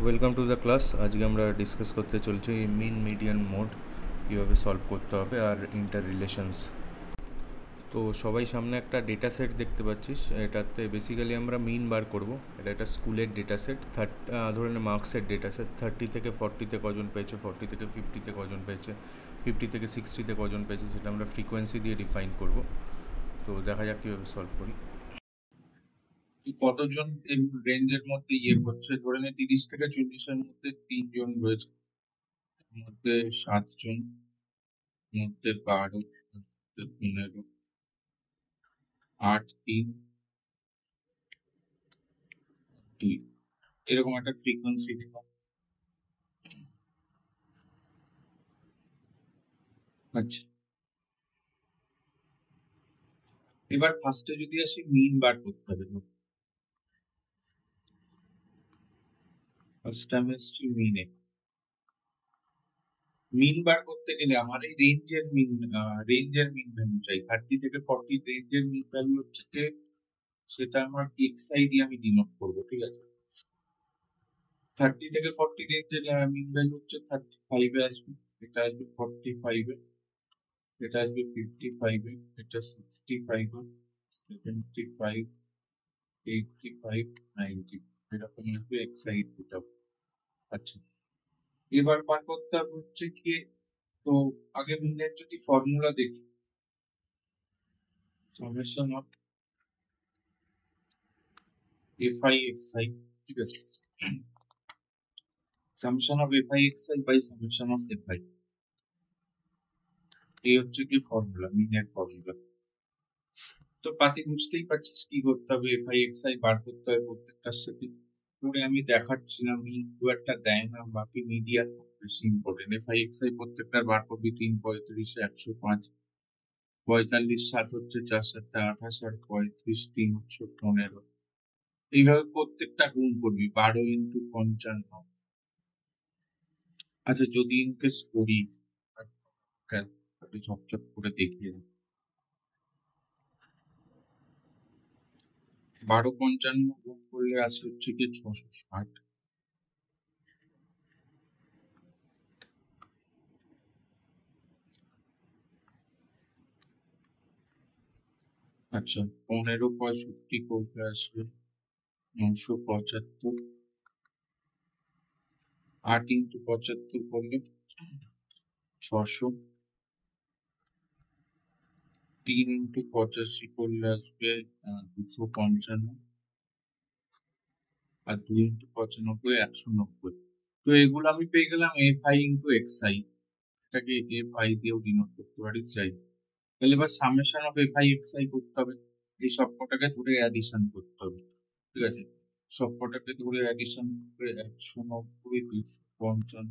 Welcome to the class. আজকে আমরা discuss করতে চলছি মিন মিডিয়ান মোড কীভাবে সলভ করতে হবে আর ইন্টার রিলেশনস। তো সবাই সামনে একটা ডেটা সেট দেখতে পাচ্ছিস। এটাতে বেসিক্যালি আমরা মিন বার করব। এটা একটা স্কুলের ডেটা সেট, ধরে নে মার্কসের ডেটা সেট। 30 থেকে 40-তে কজন পেয়েছে, 40 থেকে 50-তে কজন পেয়েছে, 50 থেকে 60-তে কজন পেয়েছে, সেটা আমরা ফ্রিকোয়েন্সি দিয়ে ডিফাইন করব। তো দেখা যাক কীভাবে সলভ করি। কতজন এই রেঞ্জের মধ্যে করছে, ধরে নে 30 থেকে 40-এর মধ্যে 3 জন রয়েছে, মধ্যে 7 জন, মধ্যে 12, মধ্যে 15, 8, 3, 2, এরকম একটা ফ্রিকোয়েন্সি দিলাম। আচ্ছা, এবার ফার্স্টে যদি আসি, মিন বার করতে হবে। ফার্স্ট আমি এসছি মিনে। মিন বার করতে গেলে আমার এই রেঞ্জের মিন ভ্যালু চাই। 30 থেকে 40 রেঞ্জের মিন ভ্যালু হচ্ছে যে, সেটা আমার xi দিয়ে আমি ডিনোট করবো, ঠিক আছে। 30 থেকে 40 রেঞ্জের মিন ভ্যালু হচ্ছে 35 এ আসবে, এটা আসবে 45 এ, এটা আসবে 55 এ, এটা 65 এ, 75, 85, 90, এরকম আসবে এক্সাইড এটা। আচ্ছা, এবার বার করতে হবে হচ্ছে কি, তো আগে মিনের যদি ফর্মুলা দেখি, সামেশন অফ fi xi, ঠিক আছে, summation of fi xi by summation of fi, এই হচ্ছে কি ফর্মুলা, মিনের ফর্মুলা। তো পাতি বুঝতেই পারছিস কি করতে হবে, fi xi বার করতে হবে প্রত্যেকটার সাথে। করে আমি দেখাচ্ছি না, আমি খুব একটা দেয় না, বাকি মিডিয়া বেশি ইম্পর্টেন্ট। fi xi প্রত্যেকটার বার করবি 3, 35, 105, 45, 7 হচ্ছে 4, 7, 28, আর 35, 3 হচ্ছে 15। এইভাবে প্রত্যেকটা গুণ করবি 12 ইন্টু 55। আচ্ছা, যদি ইনকেস করি, ঝপঝপ করে দেখিয়ে দিই। 12, 55 গুণ করলে আসে হচ্ছে কি 660। আচ্ছা, 15, 65 করলে আসবে 975। 8 ইন্টু 75 করলে 600। 3 ইন্টু 85 করলে আসবে 255। আর 2 ইন্টু 95, 190। তো এগুলো আমি পেয়ে গেলাম fi ইন্টু xi। এটাকে fi দিয়েও ডিনোট করতে পারি, চাই। তাহলে এবার সামেশন অফ fi xi করতে হবে। এই সবকটাকে ধরে অ্যাডিশন করতে হবে, ঠিক আছে। সবকটাকে ধরে অ্যাডিশন করে 190, 255,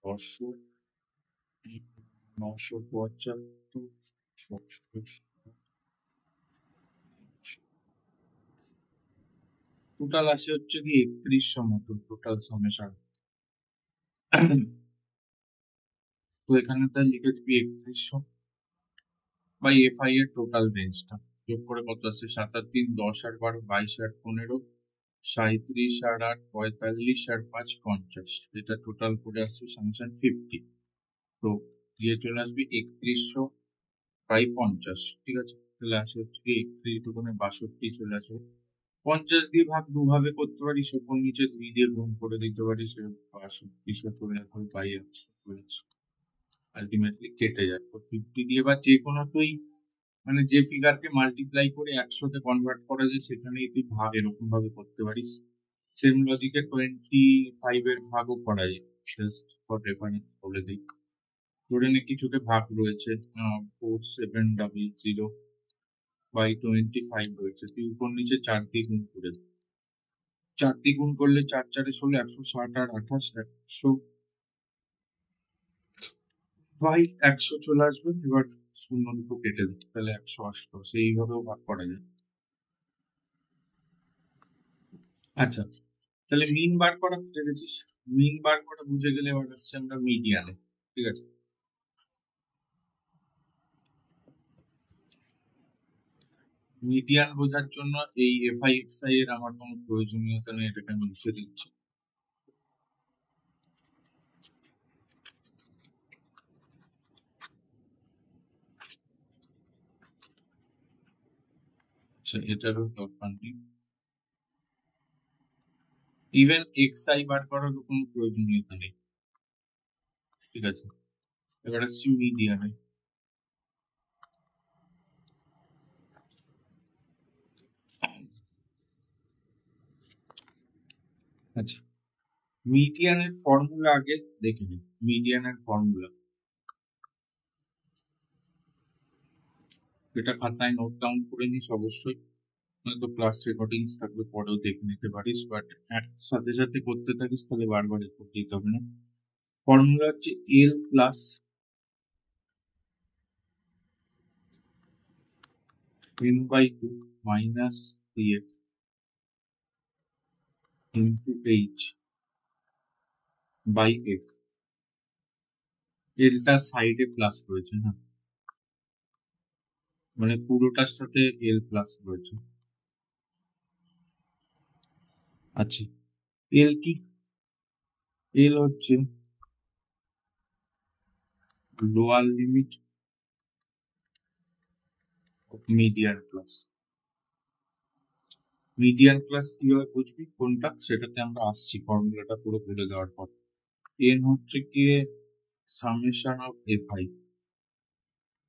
600, 975, 600, টোটাল আসে হচ্ছে কি 3100 মতো টোটাল সামেশন। তো এখানে তাই লিখে দিবি 3100 বাই fi এর টোটাল রেঞ্জটা। যোগ করে কত আছে, 7 আর 3, 10 আর 12, 22 আর 15, 37 আর 8, 45 আর 5, 50। এটা টোটাল করে আসছে সামেশন 50। তো দিয়ে চলে আসবে 3100 বাই 50, ঠিক আছে। তাহলে আসে হচ্ছে কি 31 দুগুণে 62 চলে আসবে। 50 দিয়ে ভাগ দুভাবে করতে পারিস, উপর নিচে 2 দিয়ে গুণ করে দিতে পারিস, 62 চলে আসবে বাই 100 চলে আসবে। আলটিমেটলি কেটে যাবে। তো 50 দিয়ে বা যে কোনো তুই, মানে যে ফিগারকে মাল্টিপ্লাই করে 100-তে কনভার্ট করা যায়, সেখানে তুই ভাগ এরকম ভাবে করতে পারিস। সেম লজিকে 25 এর ভাগও করা যায়। জাস্ট ফর রেফারেন্স বলে দিই। ধরে নে কিছুকে ভাগ রয়েছে 4700 বাই 25 রয়েছে, তুই উপর নিচে 4 দিয়ে গুণ করে দে। 4 দিয়ে গুণ করলে 4 4 16, 160 আর 28, 100 বাই 100 চলে আসবে। এবার শূন্য দুটো কেটে দিই, তাহলে 188। এইভাবেও ভাগ করা যায়। আচ্ছা, তাহলে মিন বার করা বুঝে গেছিস। মিন বার করা বুঝে গেলে এবার আসছে আমরা মিডিয়ানে, ঠিক আছে। মিডিয়ান বোঝার জন্য এই fi xi এর আমার কোনো প্রয়োজনীয়তা নেই, এটাকে আমি মুছে দিচ্ছি। আচ্ছা, এটারও দরকার নেই। ইভেন xi বার করারও কোনো প্রয়োজনীয়তা নেই। ঠিক আছে, এবার আসছি মিডিয়ানে। আচ্ছা, মিডিয়ানের ফর্মুলা আগে দেখে নিই। মিডিয়ানের ফর্মুলা এটা খাতায় নোট ডাউন করে নিস অবশ্যই, নয়তো ক্লাস রেকর্ডিংস থাকলে পরেও দেখে নিতে পারিস, বাট সাথে সাথে করতে থাকিস তাহলে বারবার রেকর্ড দিতে হবে না। ফর্মুলা হচ্ছে L plus n by 2 minus cf into h by f। এলটা সাইডে প্লাস রয়েছে না, মানে পুরোটার সাথে এল প্লাস রয়েছে। আচ্ছা, এল কি? এল হচ্ছে lower limit of median class. Median class কিভাবে বুঝবি কোনটা, সেটাতে আমরা আসছি ফর্মুলাটা পুরো বলে দেওয়ার পর। এন হচ্ছে গিয়ে সামেশন অফ এফ আই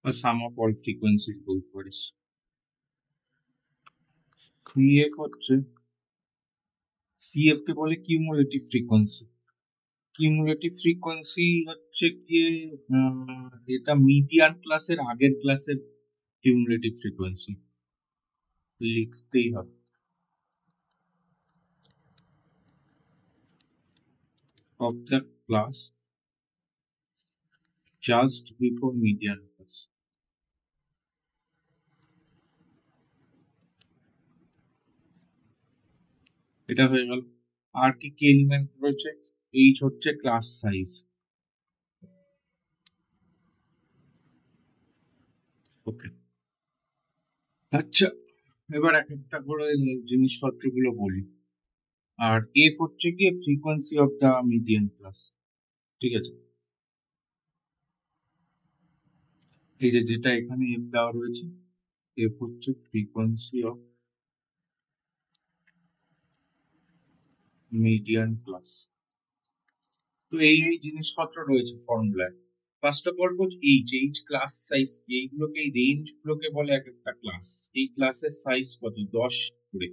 বা সাম অফ অল ফ্রিকোয়েন্সিজ বলতে পারিস। সিএফ হচ্ছে, সিএফ কে বলে কিউমুলেটিভ ফ্রিকোয়েন্সি। কিউমুলেটিভ ফ্রিকোয়েন্সি হচ্ছে গিয়ে এটা মিডিয়ান ক্লাসের আগের ক্লাসের কিউমুলেটিভ ফ্রিকোয়েন্সি লিখতেই হবে। Of the class just before median class. এটা হয়ে গেল। আর কি কি এলিমেন্ট রয়েছে? এইচ হচ্ছে ক্লাস সাইজ। ওকে, আচ্ছা, এবার এক একটা করে জিনিসপত্রগুলো বলি। আর এফ হচ্ছে কি frequency of the median class. ঠিক আছে, এই যে যেটা এখানে এফ দেওয়া রয়েছে, এফ হচ্ছে ফ্রিকোয়েন্সি অফ মিডিয়ান ক্লাস। তো এই এই জিনিসপত্র রয়েছে ফর্মুলায়। ফার্স্ট অফ অল বলছি এইচ, এইচ ক্লাস সাইজ, এইগুলোকে এই রেঞ্জ গুলোকে বলে এক একটা ক্লাস। এই ক্লাসের সাইজ কত? 10 করে।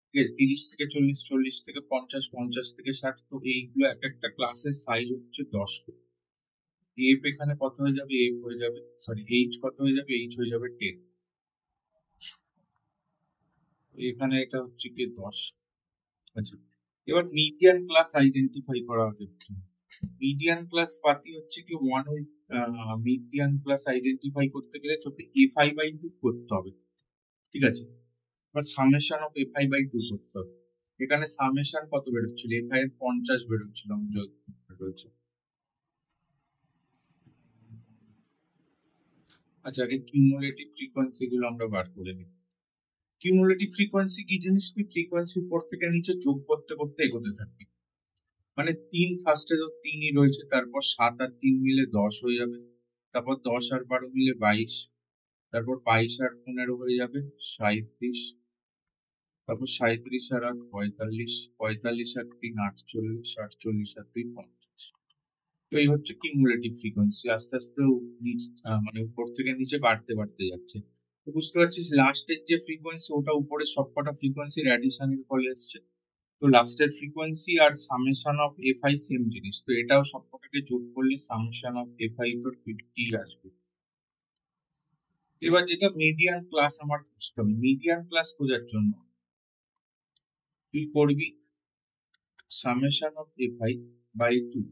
ঠিক আছে, 30 থেকে 40, 40 থেকে 50, 50 থেকে 60। তো এইগুলো এক একটা ক্লাসের সাইজ হচ্ছে 10 করে। এফ এখানে কত হয়ে যাবে? এফ হয়ে যাবে, সরি, এইচ কত হয়ে যাবে? এইচ হয়ে যাবে 10। এখানে এটা হচ্ছে কি 10। আচ্ছা, এবার মিডিয়ান ক্লাস আইডেন্টিফাই করা হবে। মিডিয়ান ক্লাস পাতি হচ্ছে কি one with median class identify করতে গেলে তোকে এফআই বাই 2 করতে হবে। ঠিক আছে, বা সামেশন অফ এফআই বাই 2 করতে হবে। এখানে সামেশন কত বেরোচ্ছিল? এফআই এর 50 বেরোচ্ছিল রয়েছে। আচ্ছা, আগে কিউমুলেটিভ ফ্রিকোয়েন্সি গুলো আমরা বার করে নিই। কিউমুলেটিভ ফ্রিকোয়েন্সি কি জিনিস? তুই ফ্রিকোয়েন্সি উপর থেকে নিচে যোগ করতে করতে এগোতে থাকবি। মানে 3 ফার্স্টে তো 3ই রয়েছে, তারপর 7 আর 3 মিলে 10 হয়ে যাবে, তারপর 10 আর 12 মিলে 22, তারপর 22 আর 15 হয়ে যাবে 37, তারপর 37 আর 8 45, 45 আর 3 48, 48 আর 3 50। তো এই হচ্ছে কিউমুলেটিভ ফ্রিকোয়েন্সি, আস্তে আস্তে মানে উপর থেকে নিচে বাড়তে বাড়তে যাচ্ছে। তো বুঝতে পারছিস লাস্টের যে ফ্রিকোয়েন্সি ওটা উপরে সবকটা ফ্রিকোয়েন্সির অ্যাডিশনের ফলে এসছে। তো লাস্টের ফ্রিকোয়েন্সি আর সামেশন অফ এফআই সেম জিনিস, তো এটাও সবকটাকে যোগ করলে সামেশন অফ এফআই তোর 50 আসবে। এবার যেটা মিডিয়ান ক্লাস আমার খুঁজতে হবে, মিডিয়ান ক্লাস খোঁজার জন্য তুই করবি সামেশন অফ এফআই বাই 2।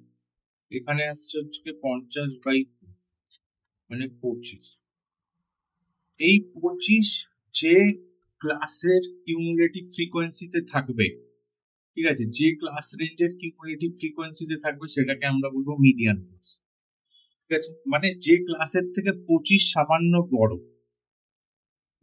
এখানে আসছে হচ্ছে 50 বাই 2 মানে 25। এই 25 যে ক্লাসের কিউমুলেটিভ ফ্রিকোয়েন্সিতে থাকবে, ঠিক আছে, যে ক্লাস রেঞ্জের কিউমুলেটিভ ফ্রিকোয়েন্সিতে থাকবে সেটাকে আমরা বলবো মিডিয়ান ক্লাস। ঠিক আছে, মানে যে ক্লাসের থেকে 25 সামান্য বড়।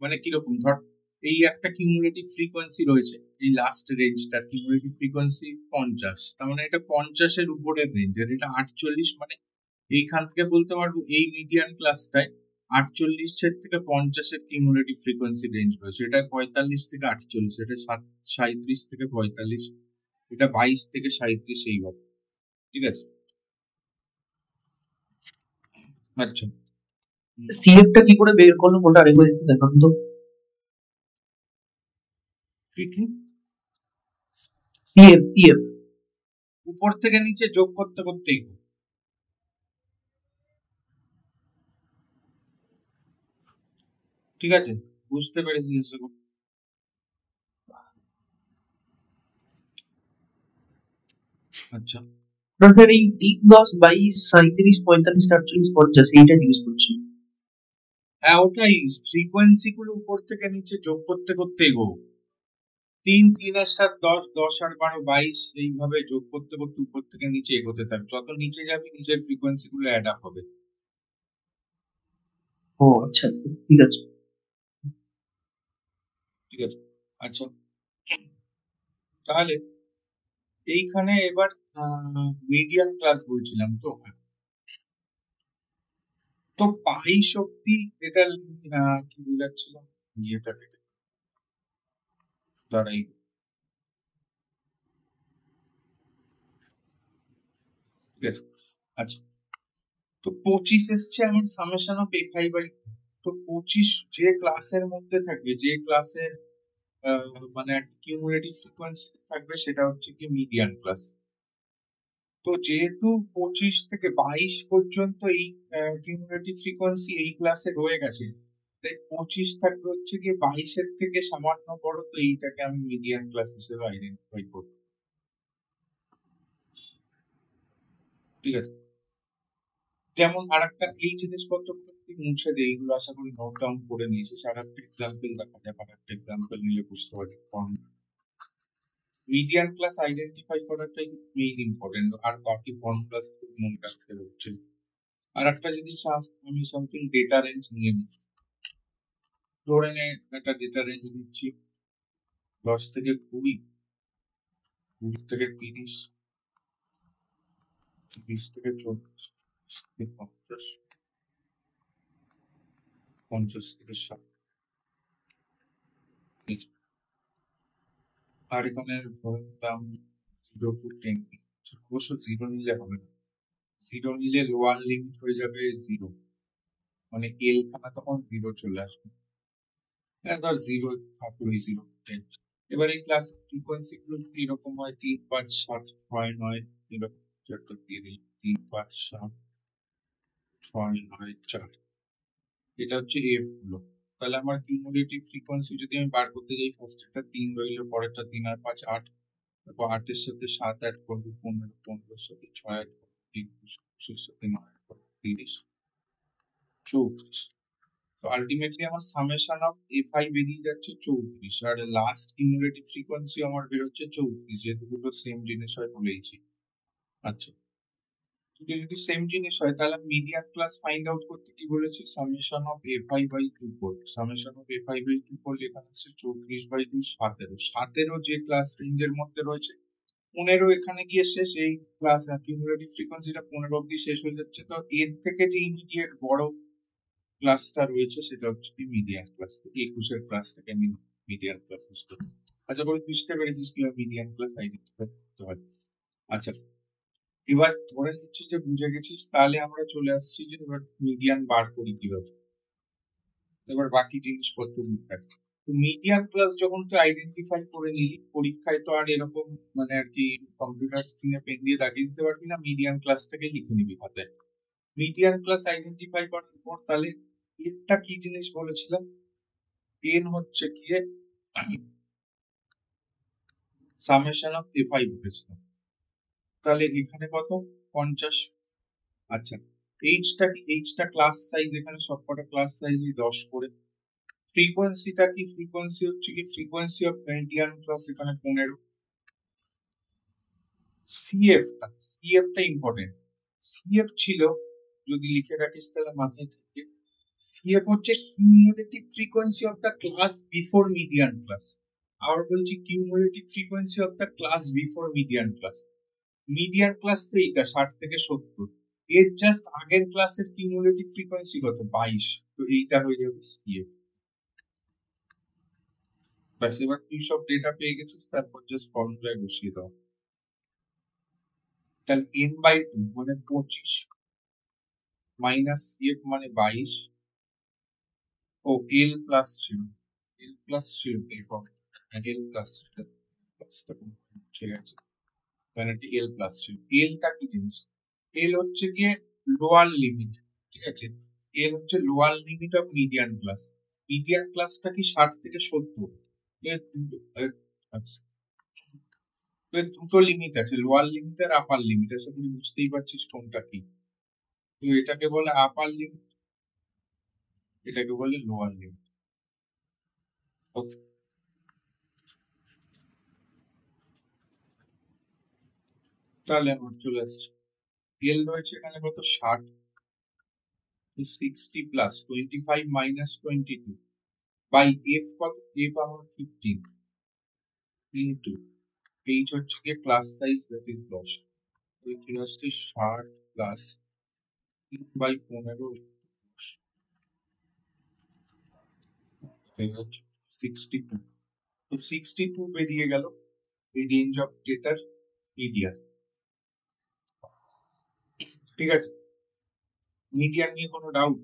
মানে কিরকম, ধর এই একটা কিউমুলেটিভ ফ্রিকোয়েন্সি রয়েছে, এই লাস্ট রেঞ্জটা কিউমুলেটিভ ফ্রিকোয়েন্সি 50, তার মানে এটা 50 এর উপরের রেঞ্জ, আর এটা 48, মানে এইখান থেকে বলতে পারবো এই মিডিয়ান ক্লাসটায় 48 থেকে 50-এর কিউমুলেটিভ ফ্রিকোয়েন্সি রেঞ্জ রয়েছে। এটা 45 থেকে 48, এটা 37 থেকে 45, এটা 22 থেকে 37 এইভাবে। ঠিক আছে? আচ্ছা, সিএফ টা কি করে বের করলো ওটা আরেকবার একটু দেখান তো। কি কি সিএফ সিএফ উপর থেকে নিচে যোগ করতে করতেই গো। ঠিক আছে, বুঝতে পেরেছি আশা করি। আচ্ছা, আপনার এই 3, 10, 22, 37, 45, 48, 50 এইটা ইউজ করছি। হ্যাঁ ওটাই, ফ্রিকোয়েন্সি গুলো উপর থেকে নিচে যোগ করতে করতেই গো। 3, 3 আর 7, 10, 10 আর 12, 22 এইভাবে যোগ করতে করতে উপর থেকে নিচে এগোতে থাকবে। যত নিচে যাবে নিচের ফ্রিকোয়েন্সি গুলো অ্যাড আপ হবে। ও আচ্ছা, ঠিক আছে। ঠিক আছে, আচ্ছা তাহলে এইখানে এবার মিডিয়ান ক্লাস বলছিলাম তো। তো 22 অব্দি এটা কি বোঝাচ্ছিলাম ইয়েটা কেটে দাঁড়াই। ঠিক আছে, আচ্ছা তো 25 এসছে আমার সামেশন অফ এফআই বাই। তো 25 যে ক্লাসের মধ্যে থাকবে, যে ক্লাসের মানে আর কি কিউমুলেটিভ ফ্রিকোয়েন্সি থাকবে, সেটা হচ্ছে কি মিডিয়ান ক্লাস। তো যেহেতু 25 থেকে 22 পর্যন্ত এই কিউমুলেটিভ ফ্রিকোয়েন্সি এই ক্লাসে রয়ে গেছে, তাই 25 থাকবে হচ্ছে কি 22-এর থেকে সামান্য বড়, তো এইটাকে আমি মিডিয়ান ক্লাস হিসেবে আইডেন্টিফাই করব। ঠিক আছে, যেমন আরেকটা এই জিনিসপত্রগুলো মুছে দেয়, এইগুলো আশা করি নোট ডাউন করে নিয়েছিস। আর একটা এক্সাম্পল দেখা যাক, আর একটা এক্সাম্পল নিলে বুঝতে পারবি। মিডিয়ান ক্লাস আইডেন্টিফাই করাটাই মেইন ইম্পর্টেন্ট, আর বাকি ফর্মুলা মনে রাখতে হচ্ছে। আর একটা যদি আমি সামথিং ডেটা রেঞ্জ নিয়ে নিই, ধরে নে একটা ডেটা রেঞ্জ নিচ্ছি 10 থেকে 20, 20 থেকে 30, 30 থেকে 40, 50, 50 থেকে 60। আর এখানে দাম 0 to 10, অবশ্য 0 নিলে হবে না। 0 নিলে লোয়ার লিমিট হয়ে যাবে 0, মানে এল খানা তখন 0 চলে আসবে। এবার 0 থাকলো 0 10। এবার এই ক্লাস ফ্রিকোয়েন্সি গুলো যদি এরকম হয় 3, 5, 7, 6, 9 এরকম একটা দিয়ে দিই, 3, 5, 7, 6, 9, 4। এটা হচ্ছে এফ গুলো। তাহলে আমার কিউমুলেটিভ ফ্রিকোয়েন্সি যদি আমি বার করতে যাই, ফার্স্ট একটা 3 রইল, পরেরটা 3 আর 5 8, তারপর 8 এর সাথে 7 অ্যাড করবো 15, 15 এর সাথে 6 অ্যাড করবো 21, 21 এর সাথে 9 অ্যাড করবো 30, 34। তো আলটিমেটলি আমার সামেশন অফ এফআই বেরিয়ে যাচ্ছে 34, আর লাস্ট কিউমুলেটিভ ফ্রিকোয়েন্সি আমার বেরোচ্ছে 34, যেহেতু দুটো সেম জিনিস হয় বলেইছি। আচ্ছা, যদি সেম জিনিস হয় তাহলে মিডিয়ান ক্লাস ফাইন্ড আউট করতে কি বলেছি, সামেশন অফ এফআই বাই 2 করব। সামেশন অফ এফআই বাই 2 করলে এখানে আসছে 34/2 17। 17 যে ক্লাস রেঞ্জের মধ্যে রয়েছে, 15 এখানে গিয়ে শেষ। এই ক্লাস কিউমুলেটিভ ফ্রিকোয়েন্সিটা 15 অব্দি শেষ হয়ে যাচ্ছে। তো এর থেকে যে ইমিডিয়েট বড় ক্লাসটা রয়েছে সেটা হচ্ছে কি মিডিয়ান ক্লাস। 21-এর ক্লাসটাকে আমি মিডিয়ান ক্লাস হিসেবে। আচ্ছা বলে বুঝতে পেরেছিস কিভাবে মিডিয়ান ক্লাস আইডেন্টিফাই করতে হয়। আচ্ছা, এবার ধরে নিচ্ছি যে বুঝে গেছিস, তাহলে আমরা চলে আসছি যে এবার মিডিয়ান বার করি কিভাবে। এবার বাকি জিনিসপত্র থাকবে। তো মিডিয়ান ক্লাস যখন তুই আইডেন্টিফাই করে নিলি, পরীক্ষায় তো আর এরকম মানে আর কি কম্পিউটার স্ক্রিনে পেন দিয়ে দাগিয়ে দিতে পারবি না, মিডিয়ান ক্লাসটাকে লিখে নিবি খাতায়। মিডিয়ান ক্লাস আইডেন্টিফাই করার পর তাহলে এরটা কি জিনিস বলেছিলাম, এন হচ্ছে কি সামেশন অফ এফআই বলেছিলাম। তাহলে এখানে কত 50। আচ্ছা, এইচটা ক্লাস সাইজ, এখানে সবকটা ক্লাস সাইজই 10 করে। ফ্রিকোয়েন্সিটা কি, ফ্রিকোয়েন্সি হচ্ছে কি ফ্রিকোয়েন্সি অফ মিডিয়ান ক্লাস, এখানে 15। সিএফটা ইম্পর্টেন্ট। সিএফ ছিল, যদি লিখে রাখিস তাহলে মাথায় থাকে, সিএফ হচ্ছে cumulative frequency of the class before median class. আবার বলছি cumulative frequency of the class before median class. Median class তো এইটা 60 থেকে 70, এর জাস্ট আগের ক্লাসের কিউমুলেটিভ ফ্রিকোয়েন্সি কত 22, তো এইটা হয়ে যাবে সিএফ। ব্যাস, এবার তুই সব ডেটা পেয়ে গেছিস, তারপর জাস্ট ফর্মুলায় বসিয়ে দাও। তাহলে n/2 মানে 25 মাইনাস সিএফ মানে 22। ও এল প্লাস ছিল, এল প্লাস ছিল এরপর, এল প্লাস ছিল, ঠিক আছে, মানে এল প্লাস ছিল। এলটা কি জিনিস? এল হচ্ছে গিয়ে লোয়ার লিমিট, ঠিক আছে। এল হচ্ছে lower limit of median class. Median ক্লাসটা কি 60 থেকে 70। আচ্ছা, তো এর দুটো লিমিট আছে, লোয়ার লিমিট আর আপার লিমিট। আশা করি বুঝতেই পারছিস কোনটা কি। তো এটাকে বলে আপার লিমিট, এটাকে বলে লোয়ার লিমিট। ওকে, তাহলে আমার চলে আসছে এল রয়েছে এখানে কত, 60, 60 প্লাস 25 মাইনাস 22 বাই এফ কত, এফ আমার 15 ইন্টু এইচ হচ্ছে গিয়ে ক্লাস সাইজ, দ্যাট ইজ 10। তো এখানে আসছে 60 প্লাস 3/15 হচ্ছে 62। তো 62 বেরিয়ে গেল এই রেঞ্জ অফ ডেটার মিডিয়ান। ঠিক আছে, মিডিয়ান নিয়ে কোনো ডাউট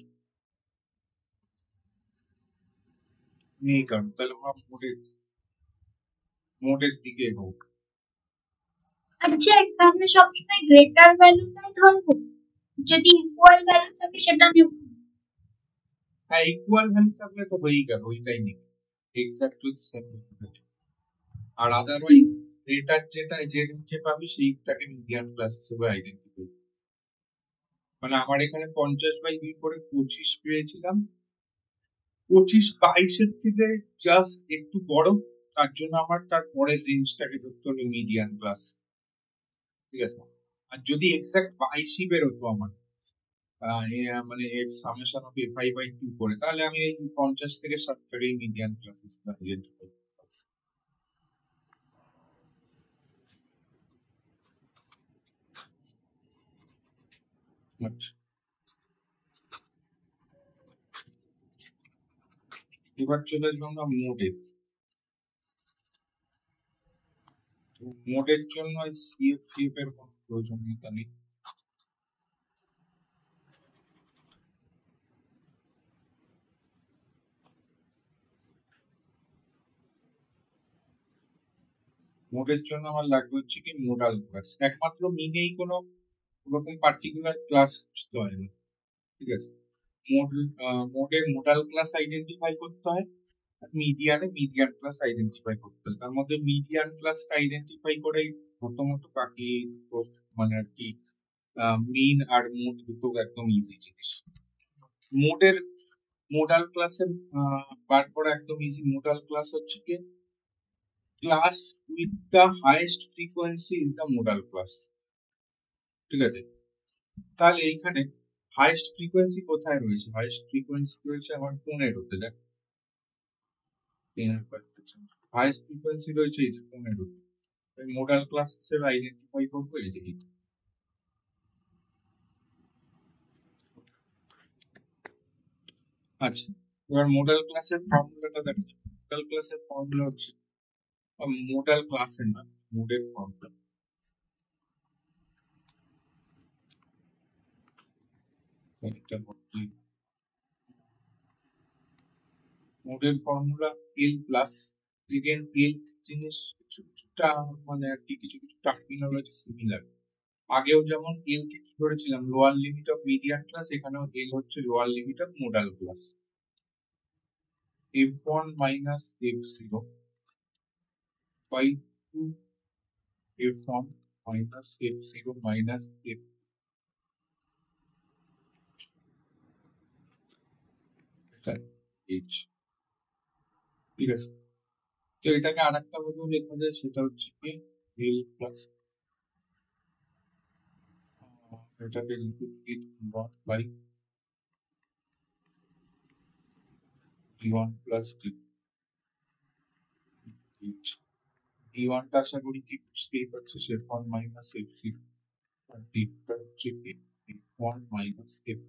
নেই? কারণ তাহলে আমরা মোডের দিকে এগোবো। আচ্ছা, এখানে সবসময় গ্রেটার ভ্যালুটাই ধরবো, যদি ইকুয়াল ভ্যালু থাকে সেটা নেব। হ্যাঁ, ইকুয়াল ভ্যালু থাকলে তো হয়েই গেল, ওইটাই নেই, এক্সাক্ট যদি সেম থাকে। আর আদারওয়াইজ ডেটার যেটা যে রেঞ্জে পাবি সেইটাকে মিডিয়ান ক্লাস হিসেবে আইডেন্টিফাই। মানে আমার এখানে 50/2 করে 25 পেয়েছিলাম, 25/22 থেকে জাস্ট একটু বড়, তার জন্য আমার তার পরের রেঞ্জটাকে ধরতে হলো মিডিয়ান ক্লাস। ঠিক আছে, আর যদি এক্সাক্ট 22 বেরোতো আমার মানে সামেশন অফ fi/2 করে, তাহলে আমি এই 50 থেকে 60টাকেই মিডিয়ান ক্লাস হিসেবে আইডেন্টিফাই। আচ্ছা, এবার চলে আসবো আমরা মোডে। মোডের জন্য সিএফ এর কোনো প্রয়োজনীয়তা নেই। মোডের জন্য আমার লাগবে হচ্ছে কি মোডাল ক্লাস। একমাত্র মিনেই কোনো ওরকম পার্টিকুলার ক্লাস খুঁজতে হয় না। ঠিক আছে, মোডের মোডাল ক্লাস আইডেন্টিফাই করতে হয়, মিডিয়ানে মিডিয়ান ক্লাস আইডেন্টিফাই করতে হয়। তার মধ্যে মিডিয়ান ক্লাসটা আইডেন্টিফাই করেই প্রথমত বাকি মানে আর কি মিন আর মোড দুটো একদম ইজি জিনিস। মোডের মোডাল ক্লাসের বার করা একদম ইজি। মোডাল ক্লাস হচ্ছে কি class with the highest frequency in the modal class. ঠিক আছে, তাহলে এইখানে হাইয়েস্ট ফ্রিকোয়েন্সি কোথায় রয়েছে? হাইয়েস্ট ফ্রিকোয়েন্সি রয়েছে আমার 15-তে। দেখ, 10 হাইয়েস্ট ফ্রিকোয়েন্সি রয়েছে এই যে 15। মোডাল ক্লাস হিসেবে আইডেন্টিফাই করবো এই যে এইটা। আচ্ছা, এবার মোডাল ক্লাসের ফর্মুলাটা দেখা যাবে। মোডাল ক্লাসের ফর্মুলা হচ্ছে, মোডাল ক্লাসের না, মোডের ফর্মুলা। মোডের ফর্মুলা এল প্লাস, এগেন এল জিনিস কিছুটা মানে আর কি কিছু কিছু টার্মিনোলজি সিমিলার। আগেও যেমন এল কে কি করেছিলাম lower limit of median class, এখানেও এল হচ্ছে lower limit of modal class. f1 minus f0 by 2 f1 minus f0 minus f h। ঠিক আছে, তো এটাকে আরেকটা ভাবে লেখা যায়, সেটা হচ্ছে কি এল প্লাস, এটাকে লিখে d1 by d1 plus dh। d1 টা আশা করি কি বুঝতেই পারছো, f1 minus f0, আর d টা হচ্ছে কি f1 minus f।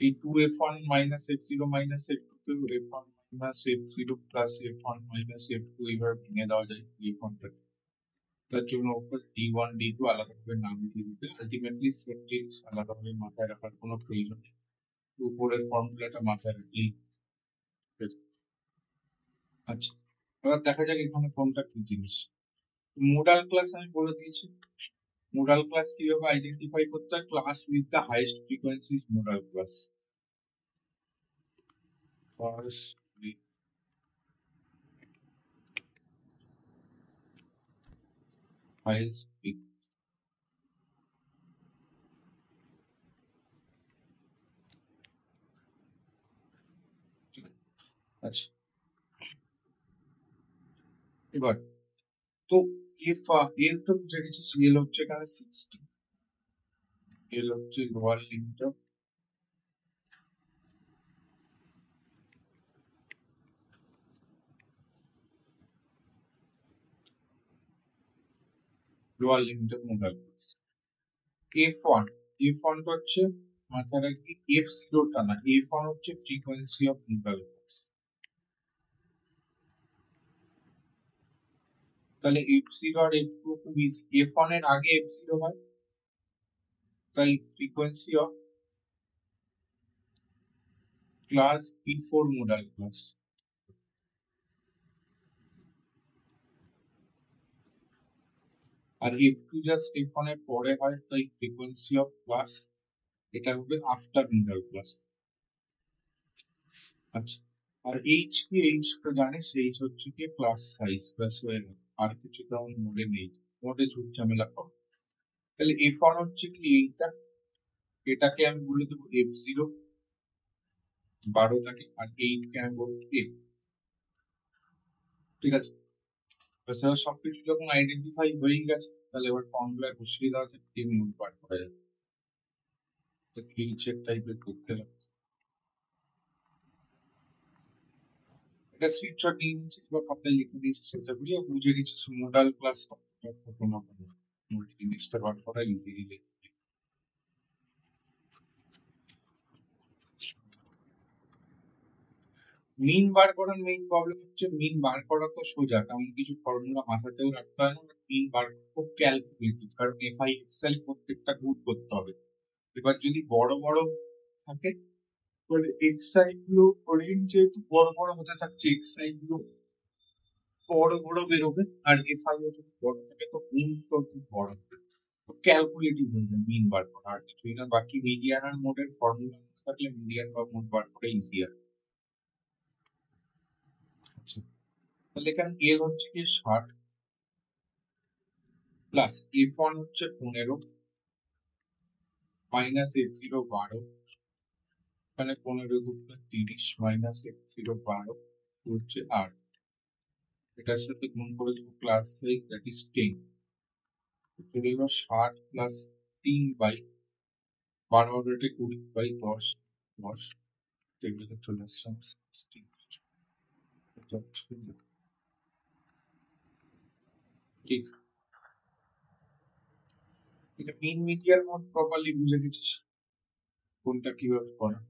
এই 2f1 minus f0 minus f2 কে f1 minus f0 plus f1 minus f2 এইভাবে ভেঙে দেওয়া যায় f1 টা। তার জন্য ওপর d1 d2 আলাদাভাবে নাম দিয়ে দিতে আলটিমেটলি সেম জিনিস আলাদাভাবে মাথায় রাখার কোনো প্রয়োজন নেই, উপরের ফর্মুলাটা মাথায় রাখলেই হয়ে যাবে। আচ্ছা, এবার দেখা যাক এখানে কোনটা কি জিনিস। মোডাল ক্লাস আমি বলে দিয়েছি। মোডাল ক্লাস কিভাবে আইডেন্টিফাই করতে হয়? Class with the highest frequency is modal class. Class with highest আচ্ছা, এবার তো এল তো বুঝে গেছিস, এল হচ্ছে এখানে 60, এল হচ্ছে lower limit of modal class. f1 f1 টা হচ্ছে মাথায় রাখবি f0 টা না, f1 হচ্ছে ফ্রিকোয়েন্সি অফ মোডাল ক্লাস। তাহলে f0 আর f2 খুব ইজি, f1 এর আগে f0 হয়, তাই frequency of class p4 modal class. আর f2 জাস্ট f1 এর পরে হয়, তাই ফ্রিকোয়েন্সি অফ ক্লাস এটা হবে আফটার মোডাল ক্লাস। আচ্ছা, আর h কি, h তো জানিস, h হচ্ছে কি ক্লাস সাইজ, ব্যাস হয়ে গেল, আর কিছু তেমন মোডে নেই, মোডে ঝুট ঝামেলা কর। তাহলে f1 হচ্ছে কি এইটা, এটাকে আমি বলে দেবো f0 12টাকে, আর 8 কে আমি বলবো f। ঠিক আছে, তাছাড়া সবকিছু যখন আইডেন্টিফাই হয়ে গেছে, তাহলে এবার ফর্মুলায় বসিয়ে দেওয়া যায়, টিম মোড বার করা যাবে। তো h এর টাইপের করতে হবে, এটা স্ক্রিনশট নিয়ে নিচ্ছি বা খাতায় লিখে দিয়েছি, সেগুলি বুঝে নিচ্ছি মোডাল ক্লাস কোনো জিনিসটা বার করা ইজিলি। মিন বার করার মেইন প্রবলেম হচ্ছে, মিন বার করা তো সোজা, তেমন কিছু ফর্মুলা মাথাতেও রাখতে হয় না, মিন বার খুব ক্যালকুলেটিভ, কারণ এফআই এক্সেল প্রত্যেকটা গুড করতে হবে। এবার যদি বড় বড় থাকে, মানে এক্সাই গুলো রেঞ্জ যেহেতু বড় বড় হতে থাকছে, এক্সাই গুলো বড় বড় বেরোবে, আর এফআই ও যদি বড় থাকে তো মিন তো খুব বড় হবে, তো ক্যালকুলেটিভ হয়ে যায় মিন বার করা, আর কিছুই না। বাকি মিডিয়ান আর মোডের ফর্মুলা থাকলে মিডিয়ান বা মোড বার করা ইজিয়ার। তাহলে এখানে এল হচ্ছে কি 60 প্লাস f1 হচ্ছে 15 মাইনাস f0 12, এখানে 15 গুণ 30 মাইনাস f0 12 হচ্ছে 8, এটার সাথে গুণ করে দেবো ক্লাস সাইজ, দ্যাট ইজ 10। চলে এলো 60 প্লাস 3 বাই 12 অর্ডারটা 20 বাই 10, 10 টেবিলে চলে আসছে 16। ঠিক, এটা মিন মিডিয়ার মোড প্রপারলি বুঝে গেছিস কোনটা কিভাবে করা।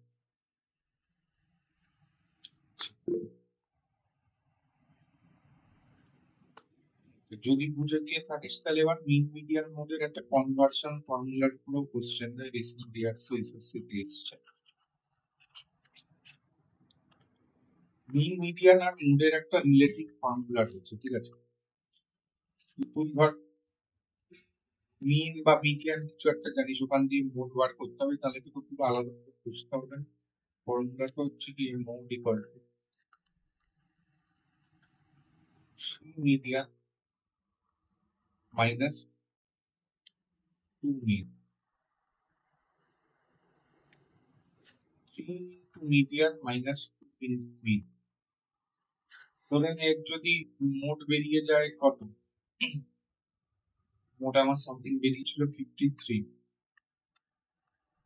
যদি বুঝে গিয়ে থাকিস, তাহলে এবার মিন মিডিয়ান মোডের একটা কনভার্সন ফর্মুলার পুরো কোশ্চেন দেয়, রিসেন্ট ইয়ার্সে এসএসসিতে এসেছে। মিন মিডিয়ান আর মোডের একটা রিলেটিভ ফর্মুলা রয়েছে, ঠিক আছে? তুই ধর মিন বা মিডিয়ান কিছু একটা জানিস, ওখান দিয়ে মোড বার করতে হবে, তাহলে তোকে পুরো আলাদা করে বুঝতে হবে না। ফর্মুলাটা হচ্ছে কি, mode equal to median minus 2 mean, 3 median minus 2 mean. ধরেন এর যদি মোড বেরিয়ে যায় কত, মোড আমার সামথিং বেরিয়েছিল 53,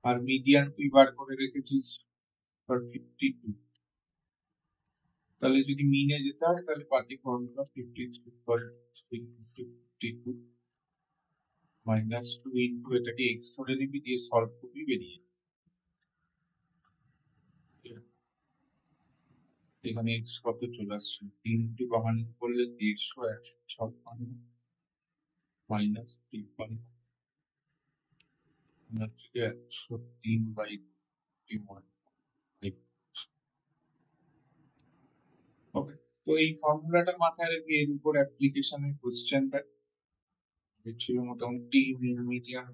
আর মিডিয়ান তুই বার করে রেখেছিস 52, তাহলে যদি মিনে যেতে হয় তাহলে পাতি ফর্মুলা 52 মাইনাস 2 ইন্টু এটাকে এক্স ধরে নিবি, দিয়ে সলভ করবি, বেরিয়ে এখানে এক্স কত চলে আসছে, 3 × 52 করলে 150, 156 মাইনাস 53 থেকে 103/21। ওকে, তো এই ফর্মুলাটা মাথায় রেখে এর উপর অ্যাপ্লিকেশনের কোশ্চেনটা ছিল মোটামুটি মিন মিডিয়ান